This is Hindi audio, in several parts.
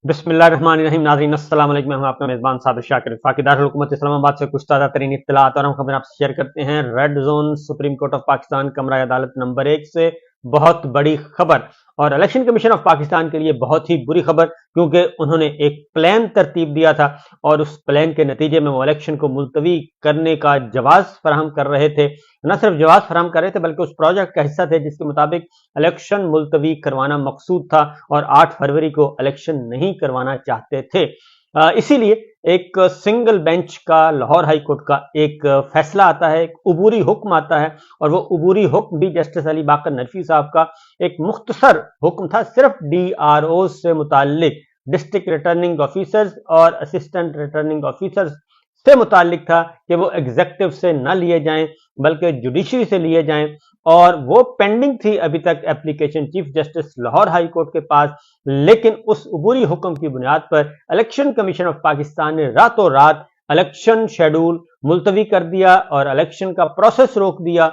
बिस्मिल्लाहिर्रहमानिर्रहीम। नाज़रीन अस्सलाम वालेकुम। मैं हूं आपका मेज़बान साबिर शाकिर। वफाकी दारुल हुकूमत इस्लामाबाद से कुछ ताज़ा तरीन इत्तलात और हम खबरें आपसे शेयर करते हैं। Red zone supreme court of Pakistan कमरा अदालत नंबर 1 से बहुत बड़ी खबर और इलेक्शन कमीशन ऑफ पाकिस्तान के लिए बहुत ही बुरी खबर, क्योंकि उन्होंने एक प्लान तरतीब दिया था और उस प्लान के नतीजे में वो इलेक्शन को मुलतवी करने का जवाब फराहम कर रहे थे। न सिर्फ जवाब फराहम कर रहे थे बल्कि उस प्रोजेक्ट का हिस्सा थे जिसके मुताबिक इलेक्शन मुलतवी करवाना मकसूद था और 8 फरवरी को इलेक्शन नहीं करवाना चाहते थे। इसीलिए एक सिंगल बेंच का लाहौर हाई कोर्ट का एक फैसला आता है, एक उबूरी हुक्म आता है और वो उबूरी हुक्म भी जस्टिस अली बाकर नदवी साहब का एक मुख्तसर हुक्म था, सिर्फ DRO से मुताल्लिक, डिस्ट्रिक्ट रिटर्निंग ऑफिसर्स और असिस्टेंट रिटर्निंग ऑफिसर्स से मुताल्लिक था कि वो एग्जीक्यूटिव से न लिए जाएं बल्कि जुडिशरी से लिए जाएं। और वो पेंडिंग थी अभी तक application chief justice Lahore high court के पास, लेकिन उस उबूरी हुक्म की बुनियाद पर इलेक्शन कमीशन ऑफ पाकिस्तान ने रातों रात इलेक्शन शेड्यूल मुलतवी कर दिया और इलेक्शन का प्रोसेस रोक दिया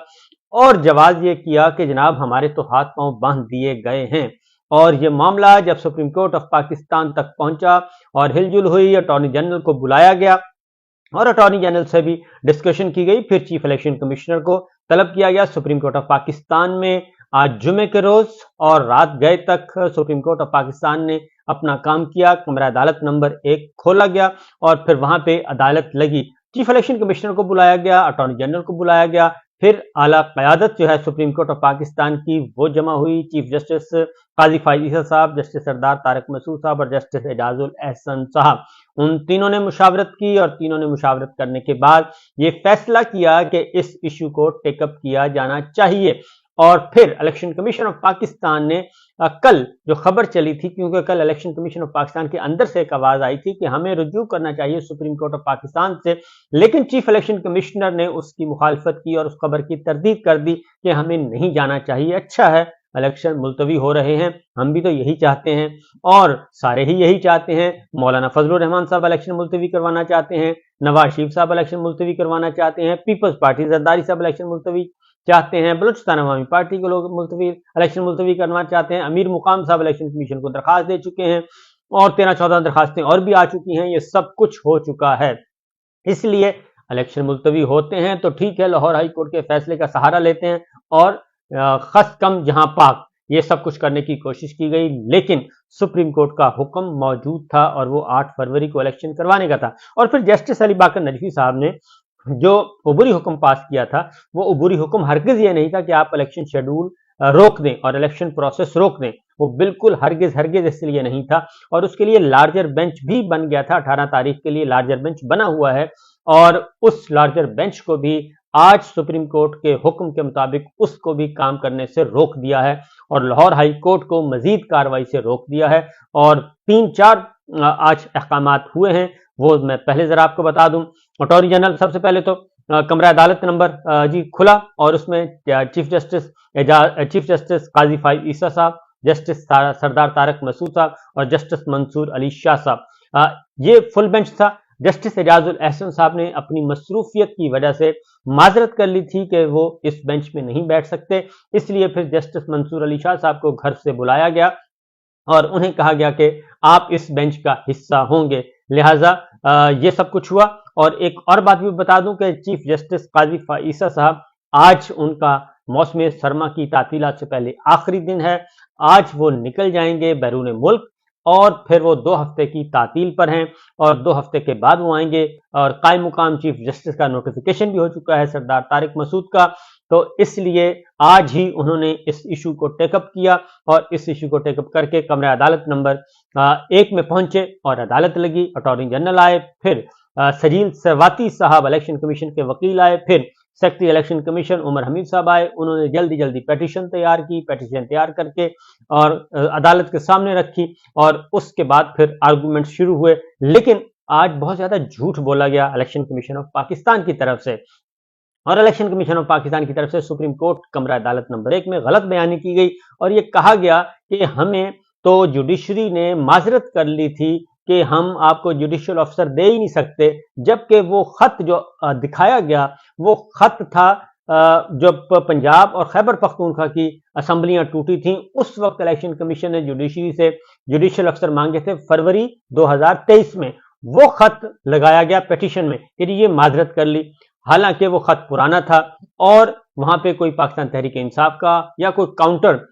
और जवाब ये किया कि जनाब हमारे तो हाथ पांव बांध दिए गए हैं। और ये मामला जब सुप्रीम कोर्ट ऑफ पाकिस्तान तक पहुंचा और हिलजुल हुई, अटॉर्नी जनरल को बुलाया गया और अटॉर्नी जनरल से भी डिस्कशन की गई। फिर चीफ इलेक्शन कमिश्नर को तलब किया गया। सुप्रीम कोर्ट ऑफ पाकिस्तान में आज जुमे के रोज और रात गए तक सुप्रीम कोर्ट ऑफ पाकिस्तान ने अपना काम किया। कमरा अदालत नंबर 1 खोला गया और फिर वहां पे अदालत लगी। चीफ इलेक्शन कमिश्नर को बुलाया गया, अटॉर्नी जनरल को बुलाया गया, फिर आला क़यादत जो है सुप्रीम कोर्ट ऑफ पाकिस्तान की वो जमा हुई। चीफ जस्टिस काजी फाइज ईसा साहब, जस्टिस सरदार तारक मसूद साहब और जस्टिस एजाजुल एहसन साहब, उन तीनों ने मुशावरत की और तीनों ने मुशावरत करने के बाद ये फैसला किया कि इस इशू को टेकअप किया जाना चाहिए। और फिर इलेक्शन कमीशन ऑफ पाकिस्तान ने कल जो खबर चली थी, क्योंकि कल इलेक्शन कमीशन ऑफ पाकिस्तान के अंदर से एक आवाज आई थी कि हमें रुजू करना चाहिए सुप्रीम कोर्ट ऑफ पाकिस्तान से, लेकिन चीफ इलेक्शन कमिश्नर ने उसकी मुखालफत की और उस खबर की तरदीद कर दी कि हमें नहीं जाना चाहिए। अच्छा है, इलेक्शन मुलतवी हो रहे हैं, हम भी तो यही चाहते हैं और सारे ही यही चाहते हैं। मौलाना फजलुर रहमान साहब इलेक्शन मुलतवी करवाना चाहते हैं, नवाज शरीफ साहब इलेक्शन मुलतवी करवाना चाहते हैं, पीपल्स पार्टी जरदारी साहब इलेक्शन मुलतवी चाहते हैं, बलूचिस्तान अवामी पार्टी के लोग मुलतवी इलेक्शन मुलतवी करना चाहते हैं, अमीर मुकाम साहब इलेक्शन कमीशन को दरखास्त दे चुके हैं और 13-14 दरखास्तें और भी आ चुकी हैं। ये सब कुछ हो चुका है, इसलिए इलेक्शन मुलतवी होते हैं तो ठीक है, लाहौर हाई कोर्ट के फैसले का सहारा लेते हैं और खस कम जहां पाक ये सब कुछ करने की कोशिश की गई, लेकिन सुप्रीम कोर्ट का हुक्म मौजूद था और वो 8 फरवरी को इलेक्शन करवाने का था। और फिर जस्टिस अली बाकर नदवी साहब ने जो उबूरी हुक्म पास किया था, वो उबूरी हुक्म हरगिज ये नहीं था कि आप इलेक्शन शेड्यूल रोक दें और इलेक्शन प्रोसेस रोक दें, वो बिल्कुल हरगिज हरगिज इसलिए नहीं था। और उसके लिए लार्जर बेंच भी बन गया था, 18 तारीख के लिए लार्जर बेंच बना हुआ है और उस लार्जर बेंच को भी आज सुप्रीम कोर्ट के हुक्म के मुताबिक उसको भी काम करने से रोक दिया है और लाहौर हाई कोर्ट को मजीद कार्रवाई से रोक दिया है। और 3-4 आज अहकामात हुए हैं, वो मैं पहले जरा आपको बता दूं। अटॉर्नी जनरल सबसे पहले तो कमरा अदालत नंबर जी खुला और उसमें चीफ जस्टिस काजी फाइज ईसा साहब, जस्टिस सरदार तारक मसूद साहब और जस्टिस मंसूर अली शाह साहब, ये फुल बेंच था। जस्टिस एजाजुल एहसन साहब ने अपनी मसरूफियत की वजह से माजरत कर ली थी कि वो इस बेंच में नहीं बैठ सकते, इसलिए फिर जस्टिस मंसूर अली शाह साहब को घर से बुलाया गया और उन्हें कहा गया कि आप इस बेंच का हिस्सा होंगे, लिहाजा ये सब कुछ हुआ। और एक और बात भी बता दूं कि चीफ जस्टिस काजी ईसा साहब, आज उनका मौसम सरमा की तातीलात से पहले आखिरी दिन है, आज वो निकल जाएंगे बैरून मुल्क और फिर वो 2 हफ्ते की तातील पर हैं और 2 हफ्ते के बाद वो आएंगे। और कायम मुकाम चीफ जस्टिस का नोटिफिकेशन भी हो चुका है सरदार तारिक मसूद का, तो इसलिए आज ही उन्होंने इस इशू को टेकअप किया और इस इशू को टेकअप करके कमरा अदालत नंबर 1 में पहुंचे और अदालत लगी। अटॉर्नी जनरल आए, फिर सजील सरवाती साहब इलेक्शन कमीशन के वकील आए, फिर secretary election commission Umar Hamid साहब आए, उन्होंने जल्दी जल्दी पेटिशन तैयार की, पेटिशन तैयार करके और अदालत के सामने रखी और उसके बाद फिर आर्गूमेंट शुरू हुए। लेकिन आज बहुत ज्यादा झूठ बोला गया इलेक्शन कमीशन ऑफ पाकिस्तान की तरफ से और इलेक्शन कमीशन ऑफ पाकिस्तान की तरफ से सुप्रीम कोर्ट कमरा अदालत नंबर 1 में गलत बयानी की गई और ये कहा गया कि हमें तो जुडिशरी ने माजरत कर ली थी कि हम आपको जुडिशियल ऑफिसर दे ही नहीं सकते, जबकि वो खत जो दिखाया गया वो खत था जब पंजाब और खैबर पख्तूनख्वा की असेंबलियां टूटी थीं, उस वक्त इलेक्शन कमीशन ने जुडिशरी से जुडिशियल अफसर मांगे थे फरवरी 2023 में। वो खत लगाया गया पिटीशन में कि ये माजरत कर ली, हालांकि वो खत पुराना था और वहां पे कोई पाकिस्तान तहरीक इंसाफ का या कोई काउंटर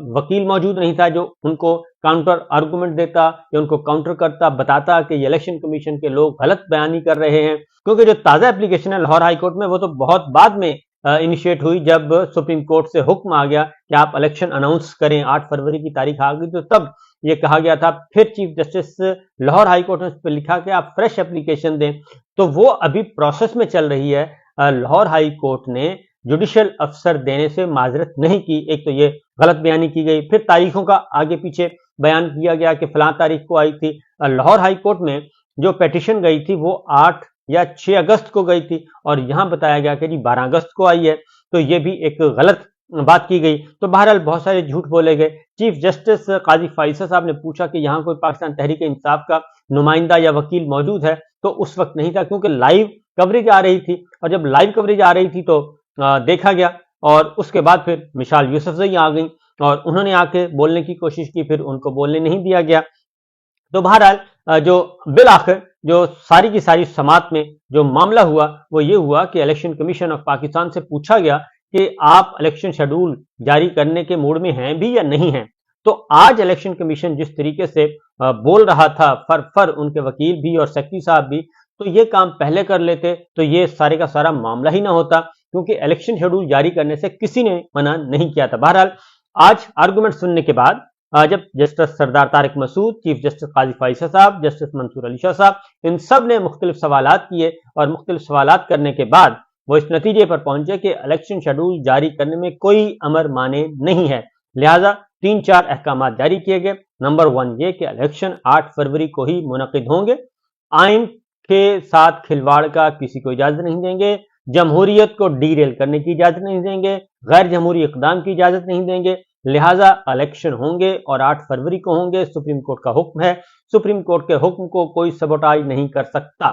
वकील मौजूद नहीं था जो उनको काउंटर आर्गुमेंट देता या उनको काउंटर करता, बताता कि ये इलेक्शन कमीशन के लोग गलत बयानी कर रहे हैं। क्योंकि जो ताज़ा एप्लीकेशन है लाहौर हाई कोर्ट में, वो तो बहुत बाद में इनिशिएट हुई, जब सुप्रीम कोर्ट से हुक्म आ गया कि आप इलेक्शन अनाउंस करें, 8 फरवरी की तारीख आ गई, तो तब ये कहा गया था। फिर chief justice Lahore high court ने उस पर लिखा कि आप फ्रेश एप्लीकेशन दें, तो वो अभी प्रोसेस में चल रही है। लाहौर हाई कोर्ट ने जुडिशियल अफसर देने से माजरत नहीं की। एक तो ये गलत बयानी की गई, फिर तारीखों का आगे पीछे बयान किया गया कि फलां तारीख को आई थी। लाहौर हाई कोर्ट में जो पिटीशन गई थी वो 8 या 6 अगस्त को गई थी और यहां बताया गया कि जी 12 अगस्त को आई है, तो ये भी एक गलत बात की गई। तो बहरहाल बहुत सारे झूठ बोले गए। चीफ जस्टिस काजी फाइसा साहब ने पूछा कि यहाँ कोई पाकिस्तान तहरीक इंसाफ का नुमाइंदा या वकील मौजूद है, तो उस वक्त नहीं था, क्योंकि लाइव कवरेज आ रही थी और जब लाइव कवरेज आ रही थी तो देखा गया। और उसके बाद फिर मिसाल यूसुफजई आ गई और उन्होंने आके बोलने की कोशिश की, फिर उनको बोलने नहीं दिया गया। तो बहरहाल जो बिल आखिर जो सारी की सारी समात में जो मामला हुआ वो ये हुआ कि इलेक्शन कमीशन ऑफ पाकिस्तान से पूछा गया कि आप इलेक्शन शेड्यूल जारी करने के मूड में हैं भी या नहीं हैं। तो आज इलेक्शन कमीशन जिस तरीके से बोल रहा था, फर उनके वकील भी और सेक्रेटरी साहब भी, तो ये काम पहले कर लेते तो ये सारे का सारा मामला ही ना होता, क्योंकि इलेक्शन शेड्यूल जारी करने से किसी ने मना नहीं किया था। बहरहाल आज आर्गुमेंट सुनने के बाद जब जस्टिस सरदार तारिक मसूद, चीफ जस्टिस काजी फाइसा साहब, जस्टिस मंसूर अली शाह साहब, इन सब ने मुख्तलिफ सवालात किए और मुख्तलिफ सवालात करने के बाद वो इस नतीजे पर पहुंचे कि इलेक्शन शेड्यूल जारी करने में कोई अमर माने नहीं है। लिहाजा 3-4 अहकाम जारी किए गए। नंबर 1 ये कि इलेक्शन 8 फरवरी को ही मुनक़िद होंगे, आइन के साथ खिलवाड़ का किसी को इजाजत नहीं देंगे, जमहूरियत को डीरेल करने की इजाजत नहीं देंगे, गैर जमहूरी इकदाम की इजाजत नहीं देंगे। लिहाजा इलेक्शन होंगे और 8 फरवरी को होंगे। सुप्रीम कोर्ट का हुक्म है, सुप्रीम कोर्ट के हुक्म को कोई सबोटाइज नहीं कर सकता।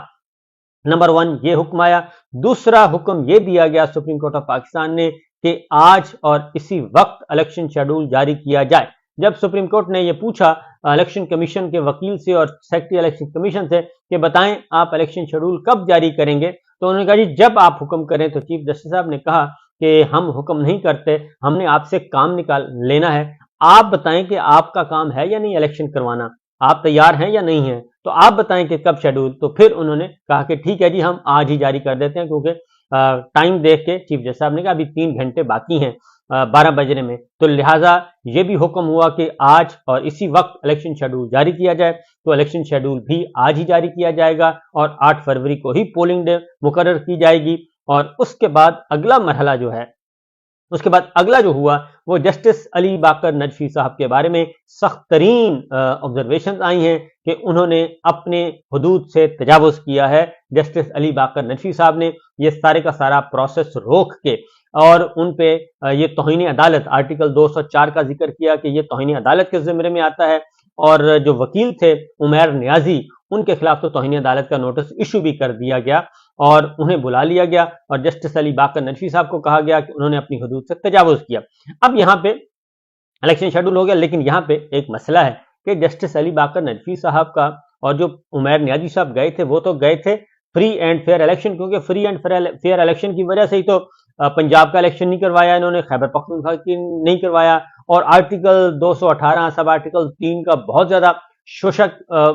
नंबर 1 ये हुक्म आया। दूसरा हुक्म ये दिया गया सुप्रीम कोर्ट ऑफ पाकिस्तान ने कि आज और इसी वक्त इलेक्शन शेड्यूल जारी किया जाए। जब सुप्रीम कोर्ट ने यह पूछा इलेक्शन कमीशन के वकील से और सेक्रेटरी इलेक्शन कमीशन से कि बताएं आप इलेक्शन शेड्यूल कब जारी करेंगे, तो उन्होंने कहा जी जब आप हुक्म करें। तो चीफ जस्टिस साहब ने कहा कि हम हुक्म नहीं करते, हमने आपसे काम निकाल लेना है। आप बताएं कि आपका काम है या नहीं इलेक्शन करवाना, आप तैयार हैं या नहीं हैं, तो आप बताएं कि कब शेड्यूल। तो फिर उन्होंने कहा कि ठीक है जी हम आज ही जारी कर देते हैं, क्योंकि टाइम देख के चीफ जस्टिस साहब ने कहा अभी 3 घंटे बाकी हैं 12 बजने में, तो लिहाजा ये भी हुक्म हुआ कि आज और इसी वक्त इलेक्शन शेड्यूल जारी किया जाए। तो इलेक्शन शेड्यूल भी आज ही जारी किया जाएगा और 8 फरवरी को ही पोलिंग डे मुकर्रर की जाएगी। और उसके बाद अगला मरहला जो है, उसके बाद अगला जो हुआ वो जस्टिस अली बाकर नजफी साहब के बारे में सख्त तरीन ऑब्जर्वेशन आई हैं कि उन्होंने अपने हुदूद से तजावुज किया है। जस्टिस अली बाकर नजफी साहब ने ये सारे का सारा प्रोसेस रोक के और उन पे ये तौहीन अदालत आर्टिकल 204 का जिक्र किया कि ये तौहीन अदालत के ज़िम्मे में आता है। और जो वकील थे उमैर नियाजी, उनके खिलाफ तो तौहीन अदालत का नोटिस इशू भी कर दिया गया और उन्हें बुला लिया गया और जस्टिस अली बाकर नजफी साहब को कहा गया कि उन्होंने अपनी हुदूद से तजावुज किया। अब यहाँ पे इलेक्शन शेड्यूल हो गया, लेकिन यहाँ पे एक मसला है कि जस्टिस अली बाकर नजफी साहब का और जो उमैर नियाजी साहब गए थे वो तो गए थे फ्री एंड फेयर इलेक्शन, क्योंकि फ्री एंड फेयर इलेक्शन की वजह से ही तो पंजाब का इलेक्शन नहीं करवाया इन्होंने, खैबर पख्तूनख्वा की नहीं करवाया। और आर्टिकल 218 सब आर्टिकल 3 का बहुत ज्यादा शोषक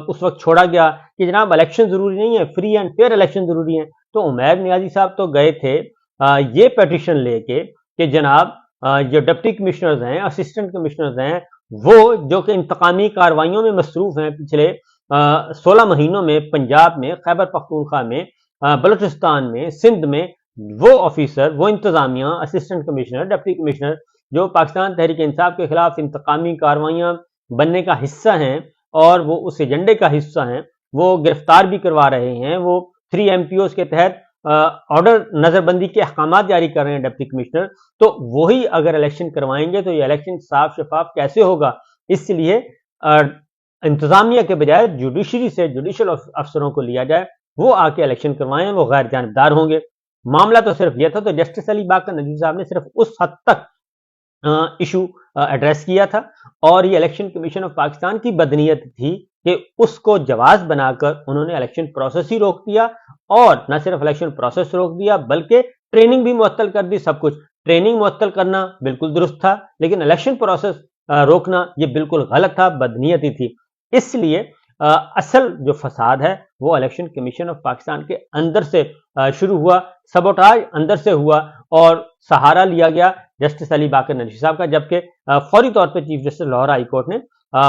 उस वक्त छोड़ा गया कि जनाब इलेक्शन जरूरी नहीं है, फ्री एंड फेयर इलेक्शन जरूरी है। तो उमैर नियाजी साहब तो गए थे ये पिटीशन लेके कि जनाब जो डिप्टी कमिश्नर्स हैं, असिस्टेंट कमिश्नर्स हैं, वो जो कि इंतकामी कार्रवाइयों में मसरूफ हैं पिछले 16 महीनों में पंजाब में, खैबर पख्तूनख्वा में, बलूचिस्तान में, सिंध में, वो ऑफिसर, वो इंतजामिया, असिस्टेंट कमिश्नर, डिप्टी कमिश्नर जो पाकिस्तान तहरीक इंसाफ के खिलाफ इंतकामी कार्रवाइयां बनने का हिस्सा हैं और वो उस एजेंडे का हिस्सा हैं, वो गिरफ्तार भी करवा रहे हैं। वो 3 MPOs के तहत ऑर्डर नजरबंदी के अहकाम जारी कर रहे हैं डिप्टी कमिश्नर। तो वही अगर इलेक्शन करवाएंगे तो ये इलेक्शन साफ शफाफ कैसे होगा। इसलिए इंतजामिया के बजाय जुडिशरी से जुडिशियल अफसरों को लिया जाए, वो आके इलेक्शन करवाएं, वो गैर जानबदार होंगे। मामला तो सिर्फ यह था, तो जस्टिस अली बाकर नजीर साहब ने सिर्फ उस हद तक इशू एड्रेस किया था और ये इलेक्शन कमीशन ऑफ पाकिस्तान की बदनीयत थी कि उसको जवाब बनाकर उन्होंने इलेक्शन प्रोसेस ही रोक दिया और न सिर्फ इलेक्शन प्रोसेस रोक दिया बल्कि ट्रेनिंग भी मुअत्तल कर दी। सब कुछ ट्रेनिंग मुअत्तल करना बिल्कुल दुरुस्त था, लेकिन इलेक्शन प्रोसेस रोकना ये बिल्कुल गलत था, बदनीयती थी। इसलिए असल जो फसाद है वो इलेक्शन कमीशन ऑफ पाकिस्तान के अंदर से शुरू हुआ, सबोटाज अंदर से हुआ और सहारा लिया गया जस्टिस अली बाकर नजीर साहब का, जबकि फौरी तौर पर chief justice Lahore high court ने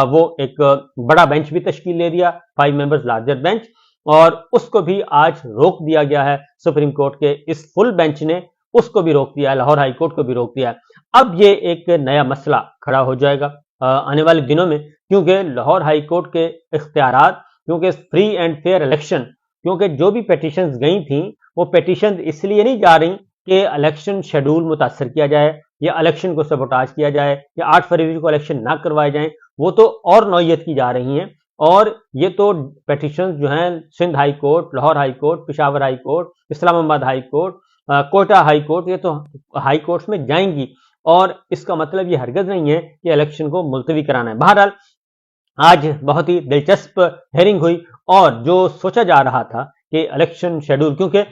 वो एक बड़ा बेंच भी तश्कील दे दिया, 5 मेंबर्स लार्जर बेंच, और उसको भी आज रोक दिया गया है। सुप्रीम कोर्ट के इस फुल बेंच ने उसको भी रोक दिया है, लाहौर हाई कोर्ट को भी रोक दिया है। अब ये एक नया मसला खड़ा हो जाएगा आने वाले दिनों में, क्योंकि लाहौर हाई कोर्ट के इख्तियारात, क्योंकि फ्री एंड फेयर इलेक्शन, क्योंकि जो भी पेटिशंस गई थी वो पेटिशन इसलिए नहीं जा रही कि इलेक्शन शेड्यूल मुतासर किया जाए या इलेक्शन को सबोटाज किया जाए या 8 फरवरी को इलेक्शन ना करवाए जाएं, वो तो और नौयत की जा रही हैं। और ये तो पेटिशन जो हैं Sindh high court, Lahore high court, Peshawar high court, Islamabad high court, Quetta high court, ये तो हाई कोर्ट में जाएंगी और इसका मतलब ये हरगज नहीं है कि इलेक्शन को मुलतवी कराना है। बहरहाल आज बहुत ही दिलचस्प हेयरिंग हुई और जो सोचा जा रहा था कि इलेक्शन शेड्यूल, क्योंकि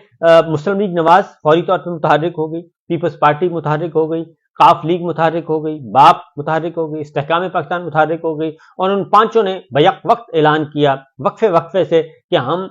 मुस्लिम लीग नवाज फौरी तौर पर मुतहर्रिक हो गई, पीपल्स पार्टी मुतहर्रिक हो गई, काफ लीग मुतहर्रिक हो गई, बाप मुतहर्रिक हो गई, इस्तेहकाम पाकिस्तान मुतहर्रिक हो गई और उन पांचों ने बैक वक्त ऐलान किया वक्फे वक्फे से कि हम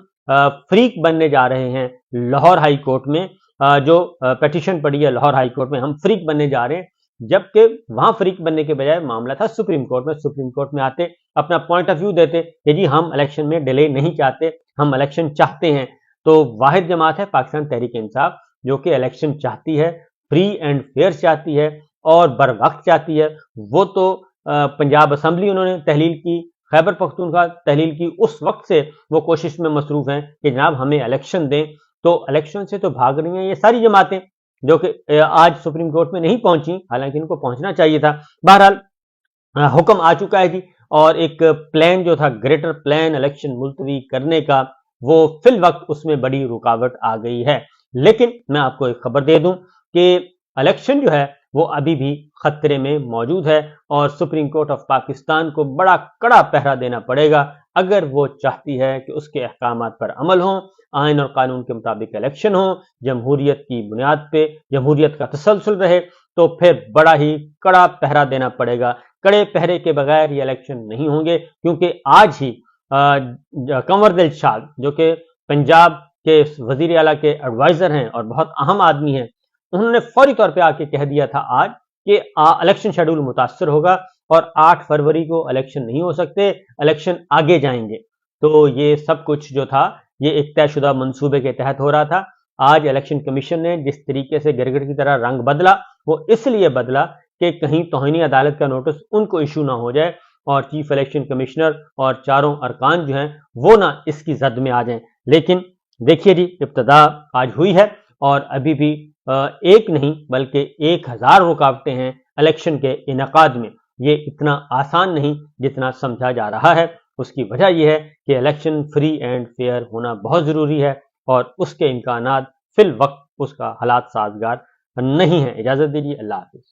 फ्रीक बनने जा रहे हैं लाहौर हाई कोर्ट में। जो पेटिशन पड़ी है लाहौर हाई कोर्ट में, हम फ्रीक बनने जा रहे हैं, जबकि वहां फ्रीक बनने के बजाय मामला था सुप्रीम कोर्ट में। सुप्रीम कोर्ट में आते अपना पॉइंट ऑफ व्यू देते कि जी हम इलेक्शन में डिले नहीं चाहते, हम इलेक्शन चाहते हैं। तो वाहिद जमात है पाकिस्तान तहरीक इंसाफ जो कि इलेक्शन चाहती है, फ्री एंड फेयर चाहती है और बर वक्त चाहती है। वो तो पंजाब असम्बली उन्होंने तहलील की, खैबर पख्तूनख्वा तहलील की, उस वक्त से वो कोशिश में मसरूफ हैं कि जनाब हमें इलेक्शन दें। तो इलेक्शन से तो भाग रही हैं ये सारी जमातें जो कि आज सुप्रीम कोर्ट में नहीं पहुंची, हालांकि इनको पहुंचना चाहिए था। बहरहाल हुक्म आ चुका है जी, और एक प्लान जो था ग्रेटर प्लान इलेक्शन मुलतवी करने का, वो फिल वक्त उसमें बड़ी रुकावट आ गई है। लेकिन मैं आपको एक खबर दे दूं कि इलेक्शन जो है वो अभी भी खतरे में मौजूद है और सुप्रीम कोर्ट ऑफ पाकिस्तान को बड़ा कड़ा पहरा देना पड़ेगा अगर वो चाहती है कि उसके अहकामात पर अमल हो, आइन और कानून के मुताबिक इलेक्शन हो, जमहूरियत की बुनियाद पे जमहूरियत का तसलसल रहे, तो फिर बड़ा ही कड़ा पहरा देना पड़ेगा। कड़े पहरे के बगैर ये इलेक्शन नहीं होंगे, क्योंकि आज ही कंवर दिलशाद जो कि पंजाब के वजीर आला के एडवाइजर हैं और बहुत अहम आदमी हैं, उन्होंने फौरी तौर पे आके कह दिया था आज कि इलेक्शन शेड्यूल मुतासर होगा और 8 फरवरी को इलेक्शन नहीं हो सकते, इलेक्शन आगे जाएंगे। तो ये सब कुछ जो था ये एक तयशुदा मंसूबे के तहत हो रहा था। आज इलेक्शन कमीशन ने जिस तरीके से गिरगिट की तरह रंग बदला, वो इसलिए बदला कि कहीं तौहीनी अदालत का नोटिस उनको इशू ना हो जाए और चीफ इलेक्शन कमिश्नर और चारों अरकान जो हैं वो ना इसकी जद में आ जाएं। लेकिन देखिए जी, इब्तदा आज हुई है और अभी भी एक नहीं बल्कि 1000 रुकावटें हैं इलेक्शन के इनेकाद में। ये इतना आसान नहीं जितना समझा जा रहा है। उसकी वजह यह है कि इलेक्शन फ्री एंड फेयर होना बहुत जरूरी है और उसके इम्कानात फिल वक्त उसका हालात साजगार नहीं है। इजाजत दीजिए, अल्लाह हाफिज।